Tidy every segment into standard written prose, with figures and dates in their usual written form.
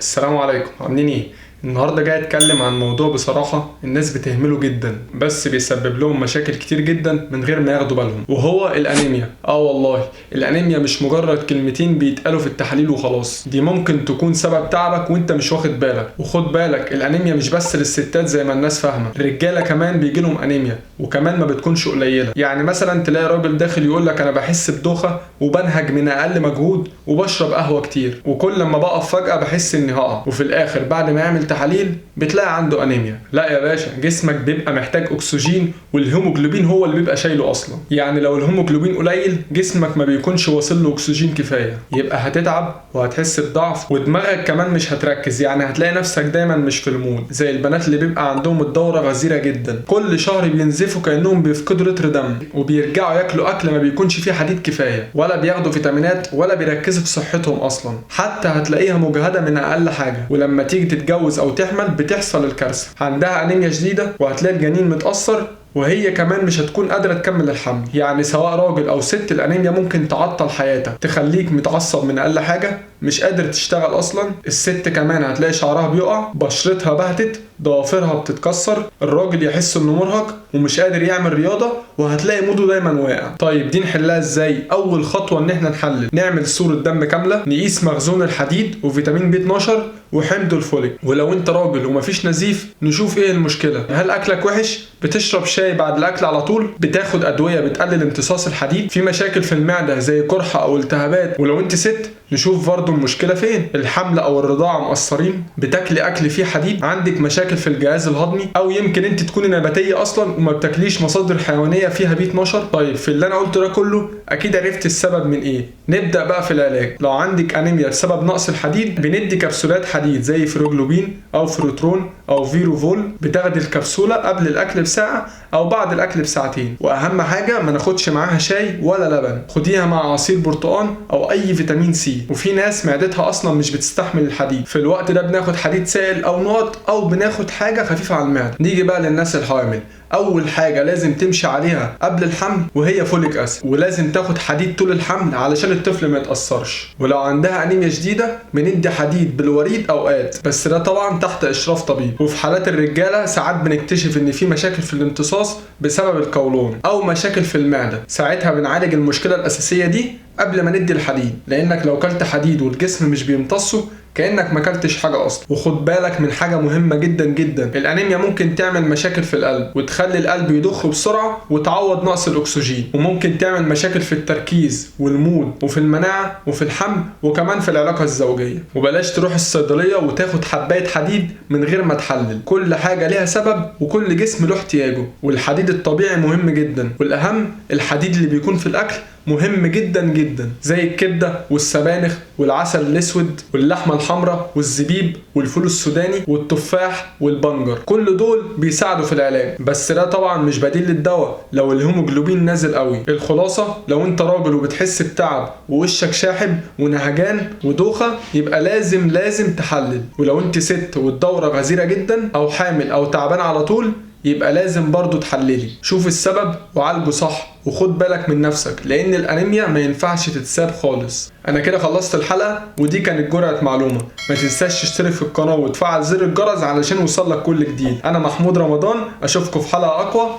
السلام عليكم، عاملين ايه؟ النهارده جاي اتكلم عن موضوع بصراحة الناس بتهمله جدا، بس بيسبب لهم مشاكل كتير جدا من غير ما ياخدوا بالهم، وهو الانيميا. والله الانيميا مش مجرد كلمتين بيتقالوا في التحاليل وخلاص، دي ممكن تكون سبب تعبك وانت مش واخد بالك. وخد بالك الانيميا مش بس للستات زي ما الناس فاهمة، الرجالة كمان بيجيلهم انيميا، وكمان ما بتكونش قليلة. يعني مثلا تلاقي راجل داخل يقول لك انا بحس بدوخة وبنهج من اقل مجهود وبشرب قهوة كتير، وكل لما بقف فجأة بحس اني هقع، وفي الاخر بعد ما يعمل تحاليل بتلاقي عنده انيميا. لا يا باشا، جسمك بيبقى محتاج اكسجين، والهيموجلوبين هو اللي بيبقى شايله اصلا. يعني لو الهيموجلوبين قليل جسمك ما بيكونش واصل له اكسجين كفايه، يبقى هتتعب وهتحس بضعف، ودماغك كمان مش هتركز. يعني هتلاقي نفسك دايما مش في المود، زي البنات اللي بيبقى عندهم الدوره غزيره جدا، كل شهر بينزفوا كانهم بيفقدوا لتر دم، وبيرجعوا ياكلوا اكل ما بيكونش فيه حديد كفايه، ولا بياخدوا فيتامينات، ولا بيركزوا في صحتهم اصلا. حتى هتلاقيها مجهده من اقل حاجه، ولما تيجي تتجوز او تحمل بتحصل الكارثه، عندها انيميا شديده، وهتلاقي الجنين متاثر، وهي كمان مش هتكون قادرة تكمل الحمل. يعني سواء راجل أو ست، الأنيميا ممكن تعطل حياتك، تخليك متعصب من أقل حاجة، مش قادر تشتغل أصلا. الست كمان هتلاقي شعرها بيقع، بشرتها بهتت، ضوافرها بتتكسر، الراجل يحس إنه مرهق ومش قادر يعمل رياضة، وهتلاقي موده دايما واقع. طيب دي نحلها إزاي؟ أول خطوة إن إحنا نحلل، نعمل صورة دم كاملة، نقيس مخزون الحديد وفيتامين B12 وحمض الفوليك، ولو أنت راجل ومفيش نزيف نشوف إيه المشكلة. هل أكلك وحش؟ بتشرب شاي بعد الاكل على طول؟ بتاخد ادويه بتقلل امتصاص الحديد؟ في مشاكل في المعده زي قرحه او التهابات؟ ولو انت ست نشوف برضو المشكله فين. الحمل او الرضاعه مقصرين؟ بتاكلي اكل فيه حديد؟ عندك مشاكل في الجهاز الهضمي؟ او يمكن انت تكوني نباتيه اصلا وما بتاكليش مصادر حيوانيه فيها B12؟ طيب في اللي انا قلته ده كله اكيد عرفت السبب من ايه. نبدا بقى في العلاج. لو عندك انيميا بسبب نقص الحديد بندي كبسولات حديد زي فيروجلوبين او فيروترون او فيروفول. بتاخدي الكبسوله قبل الاكل بساعه او بعد الاكل بساعتين، واهم حاجه ما ناخدش معاها شاي ولا لبن، خديها مع عصير برتقان او اي فيتامين سي. وفي ناس معدتها اصلا مش بتستحمل الحديد، في الوقت ده بناخد حديد سائل او نقط، او بناخد حاجه خفيفه على المعده. نيجي بقى للناس الحوامل، اول حاجه لازم تمشي عليها قبل الحمل وهي فوليك اسيد، ولازم تاخد حديد طول الحمل علشان الطفل ما يتاثرش. ولو عندها انيميا شديده بندي حديد بالوريد اوقات، بس ده طبعا تحت اشراف طبيب. وفي حالات الرجاله ساعات بنكتشف ان في مشاكل في الامتصاص بسبب القولون او مشاكل في المعده، ساعتها بنعالج المشكله الاساسيه دي قبل ما ندي الحديد، لانك لو كلت حديد والجسم مش بيمتصه كأنك ما كلتش حاجة أصلا. وخد بالك من حاجة مهمة جدا جدا، الأنيميا ممكن تعمل مشاكل في القلب وتخلي القلب يضخ بسرعة وتعوض نقص الأكسجين، وممكن تعمل مشاكل في التركيز والمود وفي المناعة وفي الحمل وكمان في العلاقة الزوجية. وبلاش تروح الصيدلية وتاخد حباية حديد من غير ما تحلل، كل حاجة ليها سبب وكل جسم له احتياجه. والحديد الطبيعي مهم جدا، والأهم الحديد اللي بيكون في الأكل مهم جدا جدا، زي الكبده والسبانخ والعسل الاسود واللحمه الحمراء والزبيب والفول السوداني والتفاح والبنجر، كل دول بيساعدوا في العلاج. بس ده طبعا مش بديل للدواء لو الهيموجلوبين نازل قوي. الخلاصه، لو انت راجل وبتحس بتعب ووشك شاحب ونهجان ودوخه يبقى لازم تحلل. ولو انت ست والدوره غزيره جدا او حامل او تعبان على طول يبقى لازم برضو تحللي. شوف السبب وعالجه صح، وخد بالك من نفسك، لان الانيميا ما ينفعش تتساب خالص. انا كده خلصت الحلقة، ودي كانت جرعة معلومة. ما تنساش تشترك في القناة وتفعل زر الجرس علشان يوصلك كل جديد. انا محمود رمضان، اشوفكم في حلقة اقوى.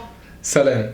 سلام.